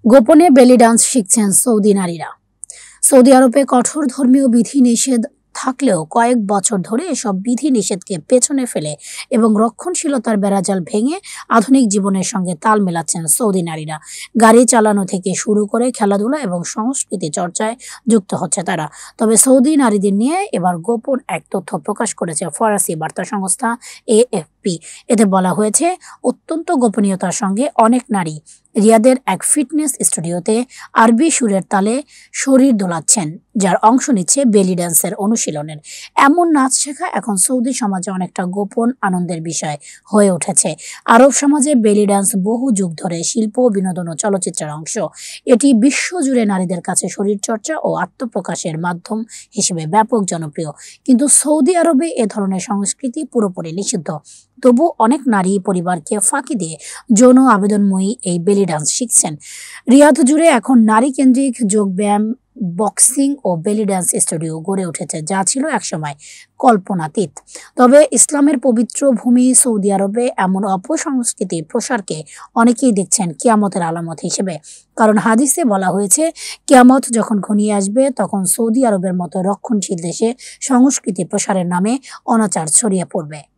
গোপনে বেলি ডান্স শিখছেন সৌদি নারীরা। সৌদি আরবে কঠোর ধর্মীয় বিধি নিষেধ থাকলেও কয়েক বছর ধরে এসব বিধি নিষেধকে পেছনে ফেলে এবং রক্ষণশীলতার বেড়াজাল ভেঙে আধুনিক জীবনের সঙ্গে তাল মেলাচ্ছেন সৌদি নারীরা। গাড়ি চালানো থেকে শুরু করে খেলাধুলা এবং সংস্কৃতি চর্চায় যুক্ত হচ্ছে তারা। তবে সৌদি নারীদের নিয়ে এবার গোপন এক তথ্য প্রকাশ করেছে ফরাসি বার্তা সংস্থা AFP। এতে বলা হয়েছে, অত্যন্ত গোপনীয়তার সঙ্গে অনেক নারী রিয়াদের এক ফিটনেস স্টুডিওতে আরবি সুরের তালে শরীর দোলাচ্ছেন, যার অংশ নিচ্ছে বেলি ড্যান্সের অনুশীলনের। এমন নাচ শেখা এখন সৌদি সমাজে অনেকটা গোপন আনন্দের বিষয় হয়ে উঠেছে। আরব সমাজে বেলি ডান্স বহু যুগ ধরে শিল্প, বিনোদন ও চলচ্চিত্রের অংশ। এটি বিশ্বজুড়ে নারীদের কাছে শরীরচর্চা ও আত্মপ্রকাশের মাধ্যম হিসেবে ব্যাপক জনপ্রিয়। কিন্তু সৌদি আরবে এ ধরনের সংস্কৃতি পুরোপুরি নিষিদ্ধ। তবু অনেক নারী পরিবারকে ফাঁকি দিয়ে যৌন আবেদনময়ী এই বেলি ডান্স শিখছেন। রিয়াদ জুড়ে এখন নারী কেন্দ্রিক যোগব্যায়াম, বক্সিং ও বেলি ডান্স স্টুডিও গড়ে উঠেছে, যা ছিল একসময় কল্পনাতীত। তবে ইসলামের পবিত্র ভূমি সৌদি আরবে এমন অপসংস্কৃতির প্রসারকে অনেকেই দেখছেন কিয়ামতের আলামত হিসেবে। কারণ হাদিসে বলা হয়েছে, কিয়ামত যখন ঘনিয়ে আসবে তখন সৌদি আরবের মতো রক্ষণশীল দেশে সংস্কৃতি প্রসারের নামে অনাচার ছড়িয়ে পড়বে।